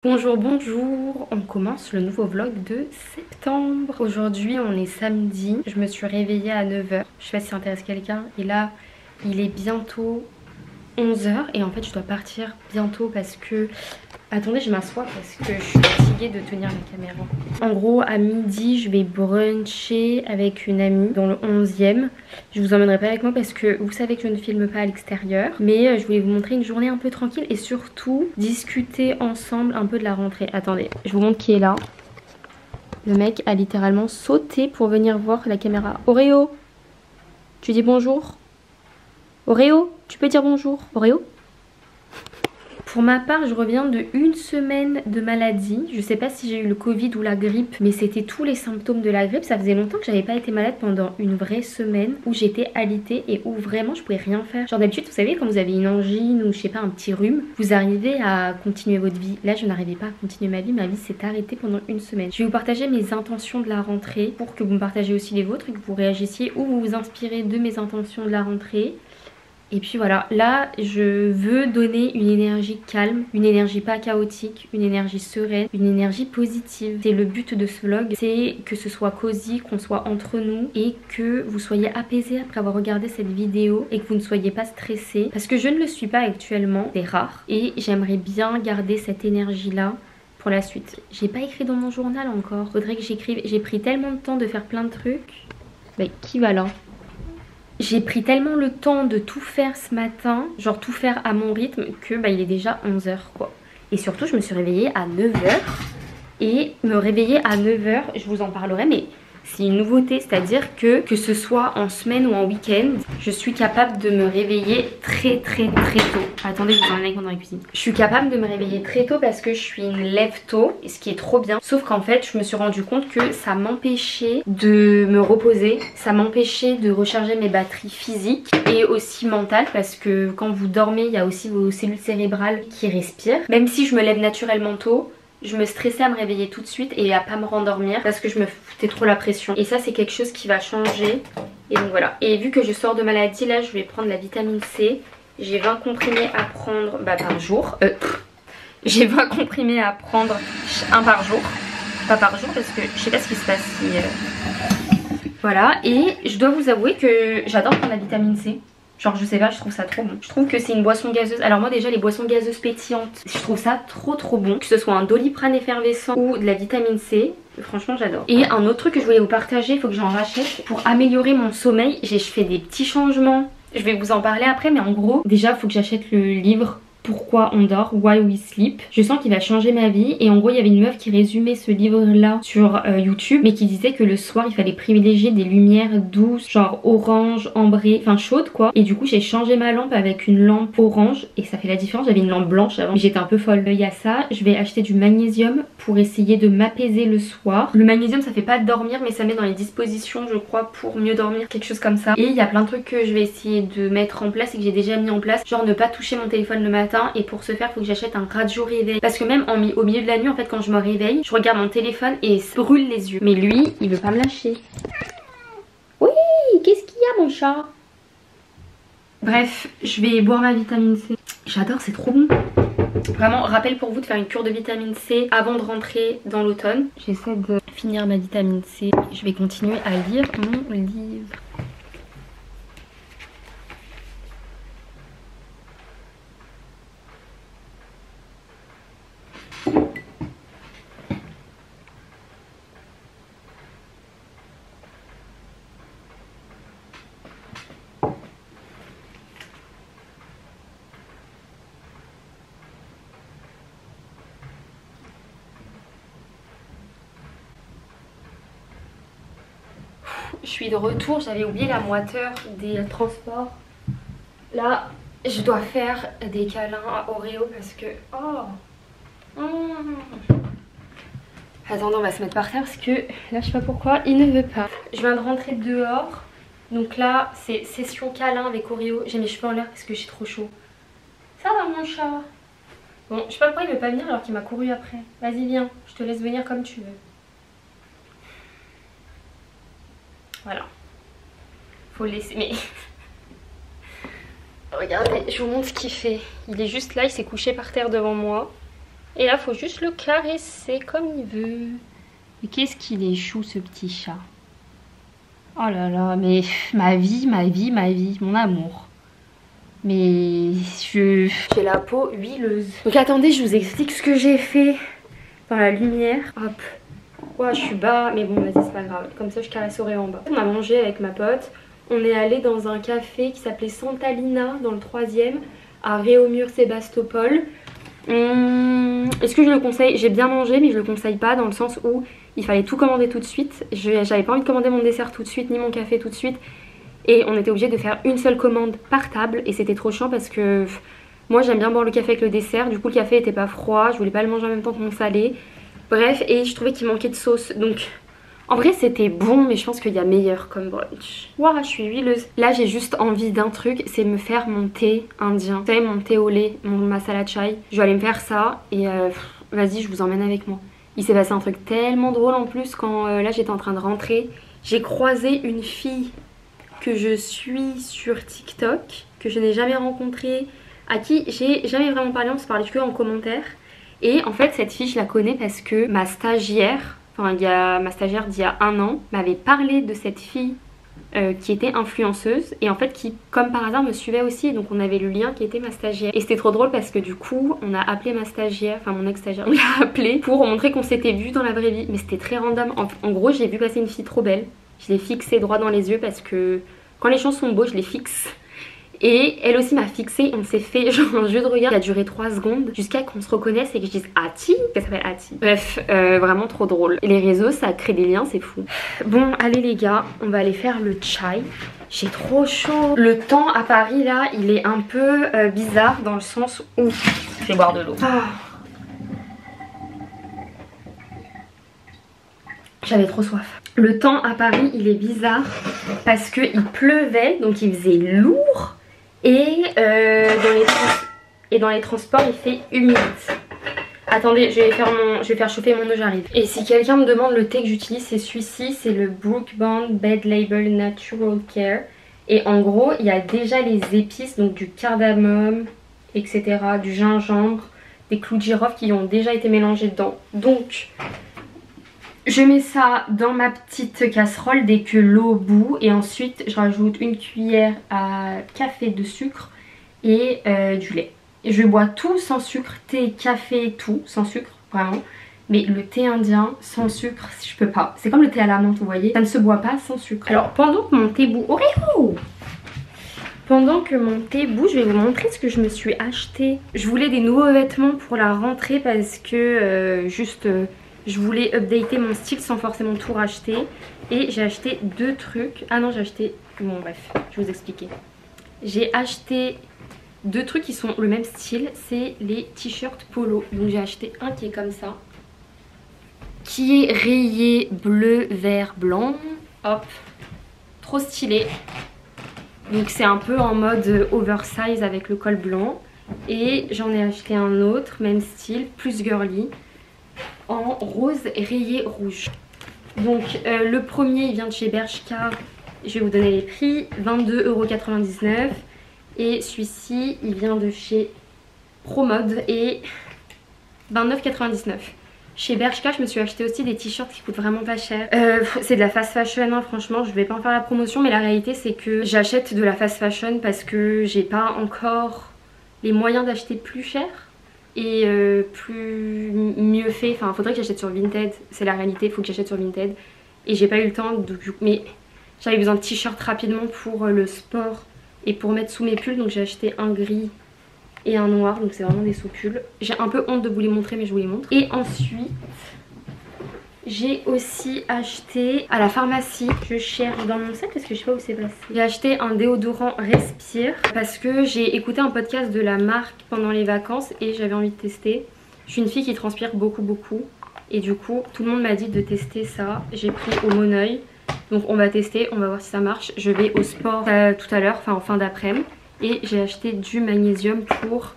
Bonjour, bonjour, on commence le nouveau vlog de septembre. Aujourd'hui on est samedi, je me suis réveillée à 9 h. Je sais pas si ça intéresse quelqu'un et là il est bientôt 11 h et en fait je dois partir bientôt parce que... Attendez, je m'assois parce que je suis fatiguée de tenir la caméra. En gros, à midi, je vais bruncher avec une amie dans le 11e. Je vous emmènerai pas avec moi parce que vous savez que je ne filme pas à l'extérieur. Mais je voulais vous montrer une journée un peu tranquille et surtout discuter ensemble un peu de la rentrée. Attendez, je vous montre qui est là. Le mec a littéralement sauté pour venir voir la caméra. Oreo, tu dis bonjour? Oreo, tu peux dire bonjour? Oreo? Pour ma part, je reviens de une semaine de maladie. Je sais pas si j'ai eu le Covid ou la grippe, mais c'était tous les symptômes de la grippe. Ça faisait longtemps que j'avais pas été malade pendant une vraie semaine où j'étais alitée et où vraiment je pouvais rien faire. Genre d'habitude, vous savez, quand vous avez une angine ou je sais pas, un petit rhume, vous arrivez à continuer votre vie. Là, je n'arrivais pas à continuer ma vie. Ma vie s'est arrêtée pendant une semaine. Je vais vous partager mes intentions de la rentrée pour que vous me partagez aussi les vôtres et que vous réagissiez ou vous vous inspirez de mes intentions de la rentrée. Et puis voilà, là je veux donner une énergie calme, une énergie pas chaotique, une énergie sereine, une énergie positive. C'est le but de ce vlog, c'est que ce soit cosy, qu'on soit entre nous et que vous soyez apaisés après avoir regardé cette vidéo et que vous ne soyez pas stressés. Parce que je ne le suis pas actuellement, c'est rare. Et j'aimerais bien garder cette énergie là pour la suite. J'ai pas écrit dans mon journal encore, faudrait que j'écrive. J'ai pris tellement de temps de faire plein de trucs. Mais qui va là ? J'ai pris tellement le temps de tout faire ce matin, genre tout faire à mon rythme, que bah, il est déjà 11 h quoi. Et surtout, je me suis réveillée à 9 h. Et me réveiller à 9 h, je vous en parlerai, mais c'est une nouveauté, c'est-à-dire que ce soit en semaine ou en week-end, je suis capable de me réveiller très tôt. Attendez, je vous emmène avec moi dans la cuisine. Je suis capable de me réveiller très tôt parce que je suis une lève-tôt, ce qui est trop bien. Sauf qu'en fait, je me suis rendu compte que ça m'empêchait de me reposer, ça m'empêchait de recharger mes batteries physiques et aussi mentales parce que quand vous dormez, il y a aussi vos cellules cérébrales qui respirent. Même si je me lève naturellement tôt, je me stressais à me réveiller tout de suite et à pas me rendormir parce que je me foutais trop la pression. Et ça c'est quelque chose qui va changer. Et donc voilà. Et vu que je sors de maladie, là je vais prendre la vitamine C. J'ai 20 comprimés à prendre par jour. J'ai 20 comprimés à prendre un par jour. Pas par jour parce que je sais pas ce qui se passe si... Voilà. Et je dois vous avouer que j'adore prendre la vitamine C. Genre je sais pas, je trouve ça trop bon. Je trouve que c'est une boisson gazeuse. Alors moi déjà les boissons gazeuses pétillantes, je trouve ça trop bon. Que ce soit un Doliprane effervescent ou de la vitamine C, franchement j'adore. Et un autre truc que je voulais vous partager, il faut que j'en rachète pour améliorer mon sommeil. Je fais des petits changements, je vais vous en parler après, mais en gros déjà il faut que j'achète le livre Pourquoi on dort, Why We Sleep. Je sens qu'il va changer ma vie et en gros il y avait une meuf qui résumait ce livre là sur YouTube, mais qui disait que le soir il fallait privilégier des lumières douces, genre orange, ambrée, enfin chaude quoi. Et du coup j'ai changé ma lampe avec une lampe orange et ça fait la différence. J'avais une lampe blanche avant, j'étais un peu folle. Il y a ça, je vais acheter du magnésium pour essayer de m'apaiser le soir. Le magnésium ça fait pas dormir mais ça met dans les dispositions je crois pour mieux dormir, quelque chose comme ça. Et il y a plein de trucs que je vais essayer de mettre en place et que j'ai déjà mis en place, genre ne pas toucher mon téléphone le matin. Et pour ce faire il faut que j'achète un radio réveil parce que même au milieu de la nuit en fait quand je me réveille je regarde mon téléphone et ça brûle les yeux. Mais lui il veut pas me lâcher. Oui, qu'est-ce qu'il y a mon chat? Bref, je vais boire ma vitamine C. J'adore, c'est trop bon. Vraiment, rappel pour vous de faire une cure de vitamine C avant de rentrer dans l'automne. J'essaie de finir ma vitamine C. Je vais continuer à lire mon livre. Je suis de retour, j'avais oublié la moiteur des transports. Là, je dois faire des câlins à Oreo parce que... Attendez, on va se mettre par terre parce que là, je sais pas pourquoi, il ne veut pas. Je viens de rentrer dehors. Donc là, c'est session câlin avec Oreo. J'ai mes cheveux en l'air parce que j'ai trop chaud. Ça va mon chat? Bon, je sais pas pourquoi il veut pas venir alors qu'il m'a couru après. Vas-y, viens, je te laisse venir comme tu veux. Voilà. Faut le laisser. Mais regardez, je vous montre ce qu'il fait. Il est juste là, il s'est couché par terre devant moi. Et là, faut juste le caresser comme il veut. Mais qu'est-ce qu'il est chou, ce petit chat. Oh là là, mais ma vie, mon amour. Mais j'ai la peau huileuse. Donc attendez, je vous explique ce que j'ai fait dans la lumière. Hop. Ouais, je suis bas, mais bon, vas-y, c'est pas grave. Comme ça, je caresserai en bas. On a mangé avec ma pote. On est allé dans un café qui s'appelait Santalina, dans le 3e, à Réaumur-Sébastopol. Est-ce que je le conseille? J'ai bien mangé, mais je le conseille pas dans le sens où il fallait tout commander tout de suite. J'avais pas envie de commander mon dessert tout de suite, ni mon café tout de suite. Et on était obligé de faire une seule commande par table. Et c'était trop chiant parce que moi, j'aime bien boire le café avec le dessert. Du coup, le café était pas froid. Je voulais pas le manger en même temps que mon salé. Bref, et je trouvais qu'il manquait de sauce. Donc, en vrai, c'était bon, mais je pense qu'il y a meilleur comme brunch. Waouh, je suis huileuse. Là, j'ai juste envie d'un truc, c'est me faire mon thé indien. Vous savez, mon thé au lait, mon masala chai. Je vais aller me faire ça et vas-y, je vous emmène avec moi. Il s'est passé un truc tellement drôle en plus quand là, j'étais en train de rentrer. J'ai croisé une fille que je suis sur TikTok, que je n'ai jamais rencontrée, à qui j'ai jamais vraiment parlé, on se parlait que en commentaire. Et en fait, cette fille, je la connais parce que ma stagiaire, ma stagiaire d'il y a 1 an, m'avait parlé de cette fille qui était influenceuse et en fait qui, comme par hasard, me suivait aussi. Et donc on avait le lien qui était ma stagiaire. Et c'était trop drôle parce que du coup, on a appelé ma stagiaire, enfin mon ex-stagiaire, on l'a appelée pour montrer qu'on s'était vu dans la vraie vie. Mais c'était très random. En gros, j'ai vu passer une fille trop belle. Je l'ai fixée droit dans les yeux parce que quand les gens sont beaux, je les fixe. Et elle aussi m'a fixée, on s'est fait genre un jeu de regard qui a duré 3 secondes jusqu'à qu'on se reconnaisse et que je dise Ati, qu'elle s'appelle Ati. Bref, vraiment trop drôle. Et les réseaux, ça crée des liens, c'est fou. Bon, allez les gars, on va aller faire le chai. J'ai trop chaud. Le temps à Paris là, il est un peu bizarre dans le sens où je vais boire de l'eau. J'avais trop soif. Le temps à Paris, il est bizarre parce qu'il pleuvait, donc il faisait lourd. Et dans les transports il fait humide. Attendez, je vais faire chauffer mon eau, j'arrive. Et si quelqu'un me demande le thé que j'utilise, c'est celui-ci, c'est le Brook Bond Bed Label Natural Care. Et en gros, il y a déjà les épices, donc du cardamome, etc., du gingembre, des clous de girofle qui ont déjà été mélangés dedans. Donc, je mets ça dans ma petite casserole dès que l'eau bout et ensuite je rajoute une cuillère à café de sucre et du lait. Et je bois tout sans sucre, thé, café, tout sans sucre, vraiment. Mais le thé indien sans sucre, je peux pas. C'est comme le thé à la menthe, vous voyez, ça ne se boit pas sans sucre. Alors pendant que mon thé bout, pendant que mon thé bout, je vais vous montrer ce que je me suis acheté. Je voulais des nouveaux vêtements pour la rentrée parce que je voulais updater mon style sans forcément tout racheter. Et j'ai acheté 2 trucs. Ah non, j'ai acheté... Bon bref, je vais vous expliquer. J'ai acheté 2 trucs qui sont le même style. C'est les t-shirts polo. Donc j'ai acheté un qui est comme ça. Qui est rayé bleu, vert, blanc. Hop. Trop stylé. Donc c'est un peu en mode oversize avec le col blanc. Et j'en ai acheté un autre, même style, plus girly, en rose rayé rouge. Donc le premier il vient de chez Bershka, je vais vous donner les prix, 22,99 €. Et celui-ci il vient de chez Promode et 29,99 €. Chez Bershka je me suis acheté aussi des t-shirts qui coûtent vraiment pas cher. C'est de la fast fashion, hein, franchement je vais pas en faire la promotion, mais la réalité c'est que j'achète de la fast fashion parce que j'ai pas encore les moyens d'acheter plus cher et plus mieux fait. Enfin faudrait que j'achète sur Vinted, c'est la réalité, il faut que j'achète sur Vinted et j'ai pas eu le temps, mais j'avais besoin de t-shirts rapidement pour le sport et pour mettre sous mes pulls, donc j'ai acheté un gris et un noir, donc c'est vraiment des sous-pulls. J'ai un peu honte de vous les montrer mais je vous les montre. Et ensuite j'ai aussi acheté à la pharmacie, je cherche dans mon sac parce que je sais pas où c'est passé. J'ai acheté un déodorant Respire parce que j'ai écouté un podcast de la marque pendant les vacances et j'avais envie de tester. Je suis une fille qui transpire beaucoup et du coup tout le monde m'a dit de tester ça. J'ai pris au Moneuil, donc on va tester, on va voir si ça marche. Je vais au sport tout à l'heure, enfin en fin d'après-midi, et j'ai acheté du magnésium pour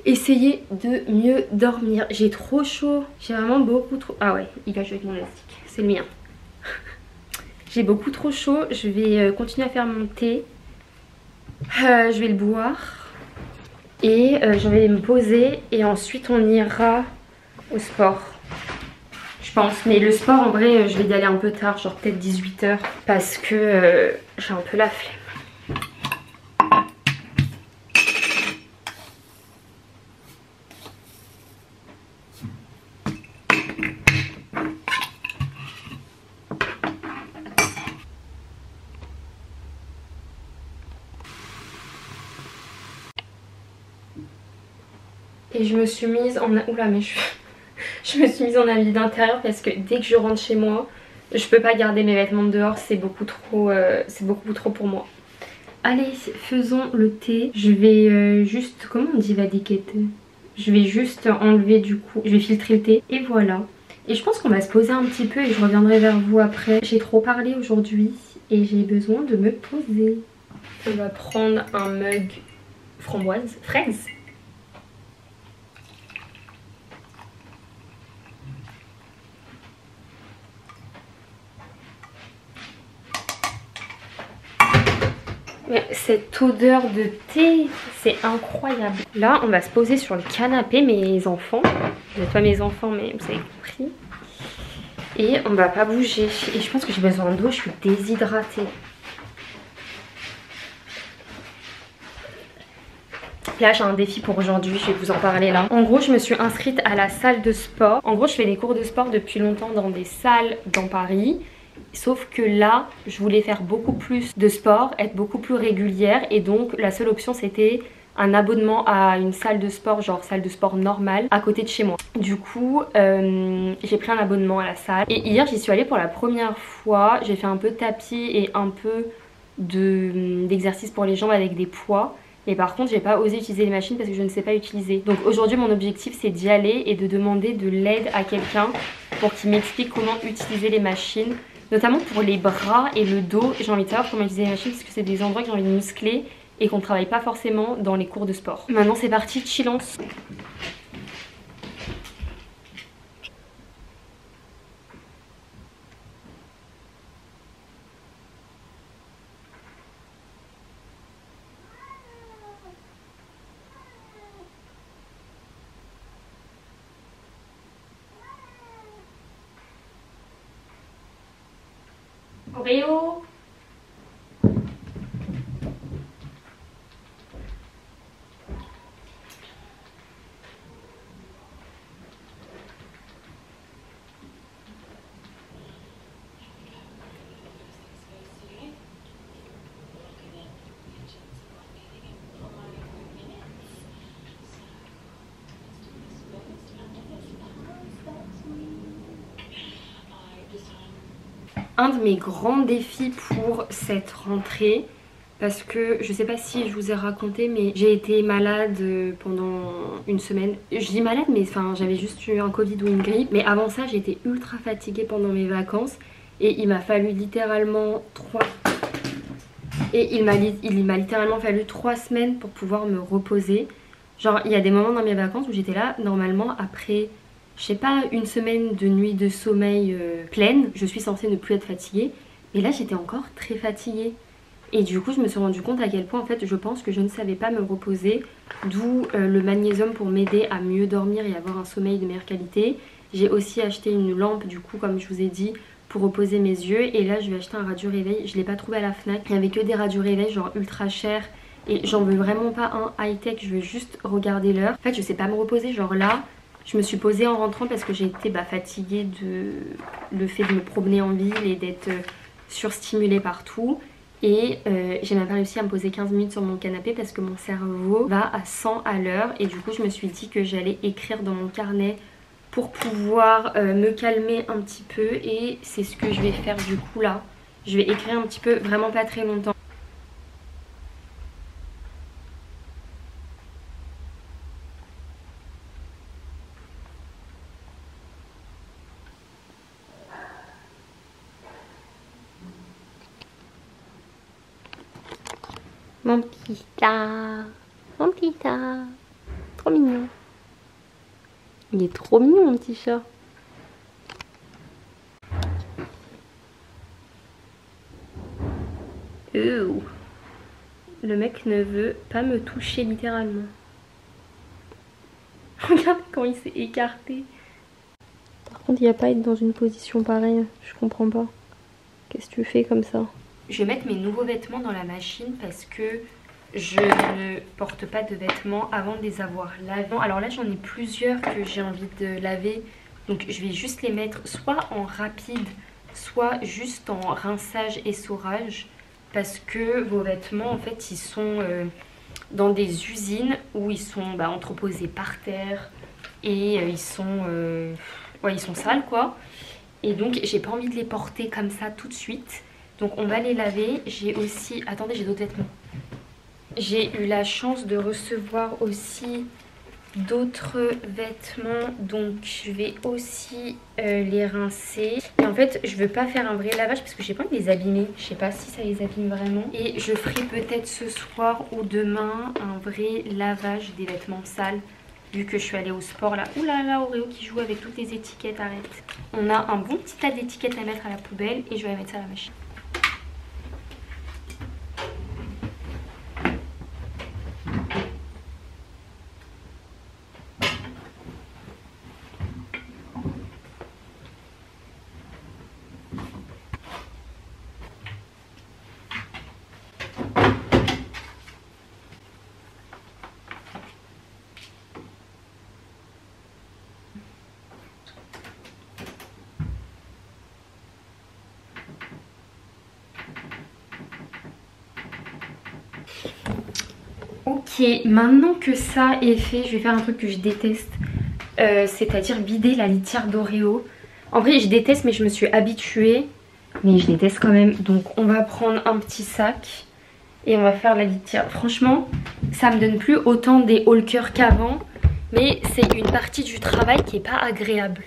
essayer de mieux dormir. J'ai trop chaud, j'ai vraiment beaucoup trop... Ah ouais, il cache avec mon élastique, c'est le mien. J'ai beaucoup trop chaud, je vais continuer à faire mon thé. Je vais le boire. Et je vais me poser et ensuite on ira au sport. Je pense, mais le sport en vrai je vais y aller un peu tard, genre peut-être 18 h parce que j'ai un peu la flemme. Et je me suis mise en... Oula mais je me suis mise en habit d'intérieur parce que dès que je rentre chez moi, je peux pas garder mes vêtements dehors, c'est beaucoup trop pour moi. Allez, faisons le thé. Je vais juste... Comment on dit vadiquette? Je vais juste enlever du coup... Je vais filtrer le thé et voilà. Et je pense qu'on va se poser un petit peu et je reviendrai vers vous après. J'ai trop parlé aujourd'hui et j'ai besoin de me poser. On va prendre un mug framboise, fraise. Mais cette odeur de thé, c'est incroyable. Là, on va se poser sur le canapé, mes enfants. Vous n'êtes pas mes enfants, mais vous avez compris. Et on va pas bouger. Et je pense que j'ai besoin d'eau, je suis déshydratée. Là, j'ai un défi pour aujourd'hui, je vais vous en parler là. En gros, je me suis inscrite à la salle de sport. En gros, je fais des cours de sport depuis longtemps dans des salles dans Paris. Sauf que là, je voulais faire beaucoup plus de sport, être beaucoup plus régulière. Et donc, la seule option, c'était un abonnement à une salle de sport, genre salle de sport normale, à côté de chez moi. Du coup, j'ai pris un abonnement à la salle. Et hier, j'y suis allée pour la première fois. J'ai fait un peu de tapis et un peu d'exercice pour les jambes avec des poids. Mais par contre, j'ai pas osé utiliser les machines parce que je ne sais pas utiliser. Donc aujourd'hui, mon objectif, c'est d'y aller et de demander de l'aide à quelqu'un pour qu'il m'explique comment utiliser les machines. Notamment pour les bras et le dos, j'ai envie de savoir comment utiliser les machines parce que c'est des endroits que j'ai envie de muscler et qu'on ne travaille pas forcément dans les cours de sport. Maintenant c'est parti, chillance. Oreo. Un de mes grands défis pour cette rentrée, parce que je sais pas si je vous ai raconté, mais j'ai été malade pendant une semaine. Je dis malade, mais enfin j'avais juste eu un Covid ou une grippe. Mais avant ça, j'étais ultra fatiguée pendant mes vacances et il m'a fallu littéralement il m'a littéralement fallu 3 semaines pour pouvoir me reposer. Genre il y a des moments dans mes vacances où j'étais là, normalement après, je sais pas, une semaine de nuit de sommeil pleine, je suis censée ne plus être fatiguée. Mais là j'étais encore très fatiguée. Et du coup je me suis rendu compte à quel point en fait je pense que je ne savais pas me reposer. D'où le magnésium pour m'aider à mieux dormir et avoir un sommeil de meilleure qualité. J'ai aussi acheté une lampe du coup comme je vous ai dit pour reposer mes yeux. Et là je vais acheter un radio réveil, je l'ai pas trouvé à la Fnac. Il n'y avait que des radios réveil genre ultra chers. Et j'en veux vraiment pas un high-tech, je veux juste regarder l'heure. En fait je sais pas me reposer, genre là je me suis posée en rentrant parce que j'ai été fatiguée de le fait de me promener en ville et d'être surstimulée partout. Et j'ai même pas réussi à me poser 15 minutes sur mon canapé parce que mon cerveau va à 100 à l'heure. Et du coup je me suis dit que j'allais écrire dans mon carnet pour pouvoir me calmer un petit peu. Et c'est ce que je vais faire du coup là. Je vais écrire un petit peu, vraiment pas très longtemps. Mon petit chat, mon petit chat, trop mignon. Il est trop mignon mon petit chat. Le mec ne veut pas me toucher littéralement. Regarde quand il s'est écarté. Par contre, il n'y a pas à être dans une position pareille. Je comprends pas. Qu'est-ce que tu fais comme ça? Je vais mettre mes nouveaux vêtements dans la machine parce que je ne porte pas de vêtements avant de les avoir lavés. Alors là, j'en ai plusieurs que j'ai envie de laver. Donc je vais juste les mettre soit en rapide, soit juste en rinçage et essorage. Parce que vos vêtements, en fait, ils sont dans des usines où ils sont entreposés par terre. Et ils sont sales, quoi. Et donc, j'ai pas envie de les porter comme ça tout de suite. Donc, on va les laver. J'ai aussi... Attendez, j'ai d'autres vêtements. J'ai eu la chance de recevoir aussi d'autres vêtements, donc je vais aussi les rincer. Et en fait, je veux pas faire un vrai lavage parce que j'ai pas envie de les abîmer. Je sais pas si ça les abîme vraiment. Et je ferai peut-être ce soir ou demain un vrai lavage des vêtements sales. Vu que je suis allée au sport là. Ouh là là, Oreo qui joue avec toutes les étiquettes, arrête. On a un bon petit tas d'étiquettes à mettre à la poubelle et je vais mettre ça à la machine. Ok, maintenant que ça est fait, je vais faire un truc que je déteste. C'est-à-dire vider la litière d'Oreo. En vrai, je déteste, mais je me suis habituée. Mais je déteste quand même. Donc, on va prendre un petit sac et on va faire la litière. Franchement, ça me donne plus autant des haut le cœur qu'avant. Mais c'est une partie du travail qui est pas agréable.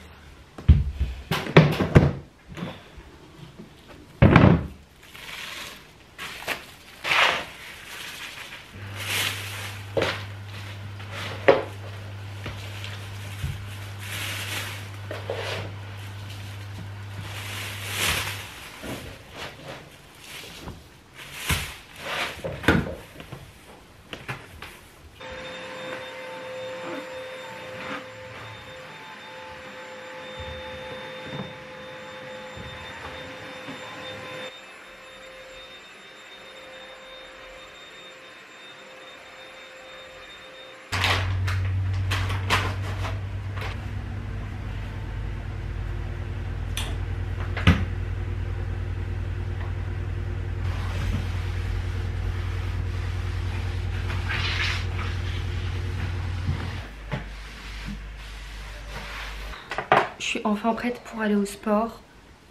Je suis enfin prête pour aller au sport.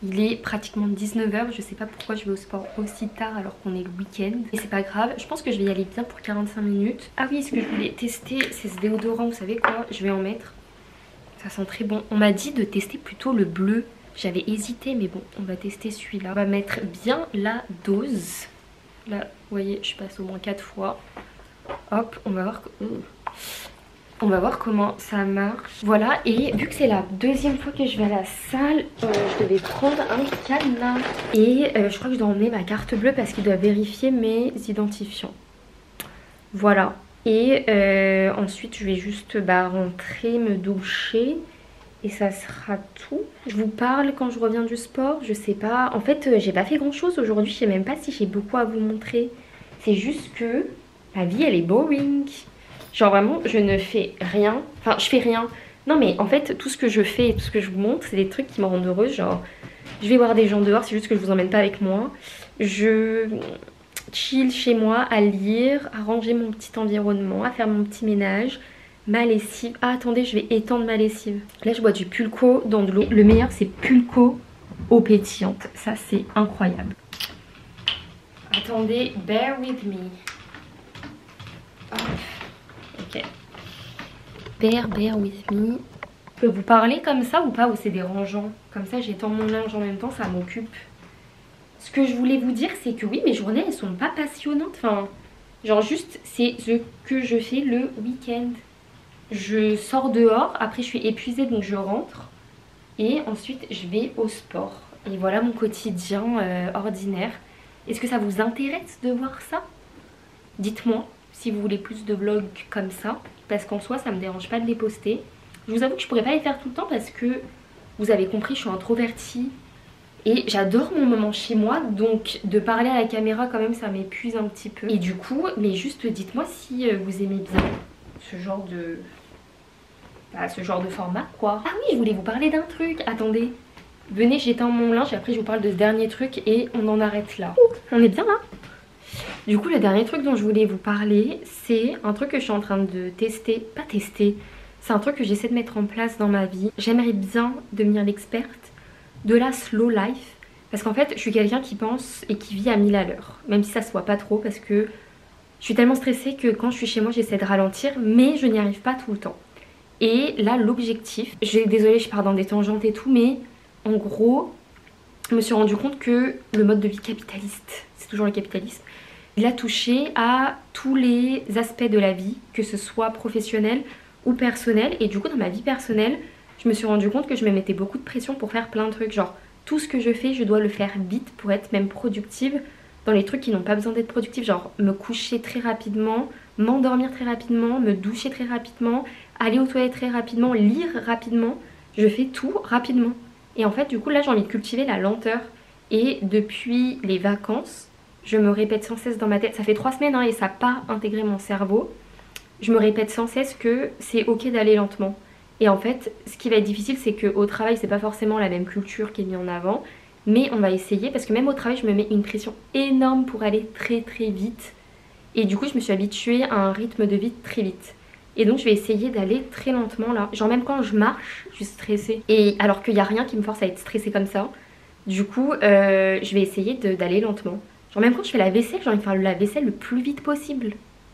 Il est pratiquement 19 h. Je sais pas pourquoi je vais au sport aussi tard alors qu'on est le week-end. Et c'est pas grave. Je pense que je vais y aller bien pour 45 minutes. Ah oui, ce que je voulais tester, c'est ce déodorant. Vous savez quoi? Je vais en mettre. Ça sent très bon. On m'a dit de tester plutôt le bleu. J'avais hésité, mais bon, on va tester celui-là. On va mettre bien la dose. Là, vous voyez, je passe au moins 4 fois. Hop, on va voir... On va voir comment ça marche. Voilà, et vu que c'est la deuxième fois que je vais à la salle, je devais prendre un cadenas. Et je crois que je dois emmener ma carte bleue parce qu'il doit vérifier mes identifiants. Voilà. Et ensuite, je vais juste rentrer, me doucher. Et ça sera tout. Je vous parle quand je reviens du sport, je sais pas. En fait, j'ai pas fait grand chose aujourd'hui. Je sais même pas si j'ai beaucoup à vous montrer. C'est juste que la vie, elle est boring. Genre vraiment, je ne fais rien. Enfin, je fais rien. Non mais en fait, tout ce que je fais et tout ce que je vous montre, c'est des trucs qui me rendent heureuse. Genre, je vais voir des gens dehors, c'est juste que je vous emmène pas avec moi. Je chill chez moi à lire, à ranger mon petit environnement, à faire mon petit ménage. Ma lessive. Ah attendez, je vais étendre ma lessive. Là, je bois du Pulco dans de l'eau. Le meilleur, c'est Pulco eau pétillante. Ça, c'est incroyable. Attendez, bear with me. Ok. Bear with me. Je peux vous parler comme ça ou pas, ou c'est dérangeant? Comme ça, j'étends mon linge en même temps, ça m'occupe. Ce que je voulais vous dire, c'est que oui, mes journées, elles sont pas passionnantes. Enfin, genre juste, c'est ce que je fais le week-end. Je sors dehors, après je suis épuisée, donc je rentre. Et ensuite, je vais au sport. Et voilà mon quotidien ordinaire. Est-ce que ça vous intéresse de voir ça? Dites-moi. si vous voulez plus de vlogs comme ça, parce qu'en soi ça me dérange pas de les poster. Je vous avoue que je pourrais pas les faire tout le temps parce que vous avez compris, je suis introvertie et j'adore mon moment chez moi, donc de parler à la caméra quand même ça m'épuise un petit peu. Et du coup, mais juste dites-moi si vous aimez bien ce genre de... Bah, ce genre de format quoi. Ah oui, je voulais vous parler d'un truc, attendez. Venez, j'éteins mon linge et après je vous parle de ce dernier truc et on en arrête là. On est bien là? Du coup, le dernier truc dont je voulais vous parler, c'est un truc que je suis en train de tester, pas tester, c'est un truc que j'essaie de mettre en place dans ma vie. J'aimerais bien devenir l'experte de la slow life, parce qu'en fait, je suis quelqu'un qui pense et qui vit à 1000 à l'heure, même si ça se voit pas trop, parce que je suis tellement stressée que quand je suis chez moi, j'essaie de ralentir, mais je n'y arrive pas tout le temps. Et là, l'objectif, désolée, je pars dans des tangentes et tout, mais en gros, je me suis rendu compte que le mode de vie capitaliste, c'est toujours le capitalisme, il a touché à tous les aspects de la vie, que ce soit professionnel ou personnel. Et du coup, dans ma vie personnelle, je me suis rendu compte que je me mettais beaucoup de pression pour faire plein de trucs. Genre, tout ce que je fais, je dois le faire vite pour être même productive dans les trucs qui n'ont pas besoin d'être productifs. Genre, me coucher très rapidement, m'endormir très rapidement, me doucher très rapidement, aller aux toilettes très rapidement, lire rapidement. Je fais tout rapidement. Et en fait, du coup, là, j'ai envie de cultiver la lenteur. Et depuis les vacances, je me répète sans cesse dans ma tête, ça fait 3 semaines hein, et ça n'a pas intégré mon cerveau. Je me répète sans cesse que c'est ok d'aller lentement. Et en fait, ce qui va être difficile, c'est qu'au travail, c'est pas forcément la même culture qui est mise en avant. Mais on va essayer, parce que même au travail, je me mets une pression énorme pour aller très très vite. Et du coup, je me suis habituée à un rythme de vie très vite. Et donc, je vais essayer d'aller très lentement là. Genre même quand je marche, je suis stressée. Et alors qu'il n'y a rien qui me force à être stressée comme ça. Du coup, je vais essayer d'aller lentement. Genre même quand je fais la vaisselle, j'ai envie de faire la vaisselle le plus vite possible.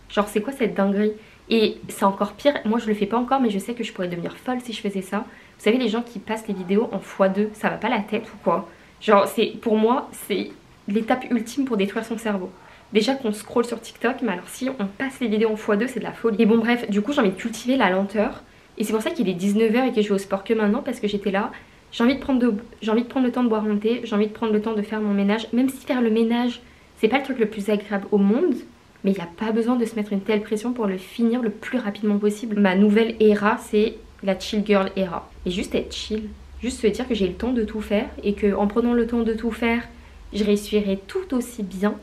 Genre c'est quoi cette dinguerie? Et c'est encore pire, moi je le fais pas encore mais je sais que je pourrais devenir folle si je faisais ça. Vous savez les gens qui passent les vidéos en x2, ça va pas la tête ou quoi? Genre pour moi c'est l'étape ultime pour détruire son cerveau. Déjà qu'on scrolle sur TikTok, mais alors si on passe les vidéos en x2 c'est de la folie. Et bon bref, du coup j'ai envie de cultiver la lenteur. Et c'est pour ça qu'il est 19h et que je vais au sport que maintenant parce que j'étais là. J'ai envie de prendre le temps de boire mon thé, j'ai envie de prendre le temps de faire mon ménage. Même si faire le ménage, c'est pas le truc le plus agréable au monde, mais il n'y a pas besoin de se mettre une telle pression pour le finir le plus rapidement possible. Ma nouvelle era, c'est la chill girl era. Et juste être chill, juste se dire que j'ai le temps de tout faire et qu'en prenant le temps de tout faire, je réussirai tout aussi bien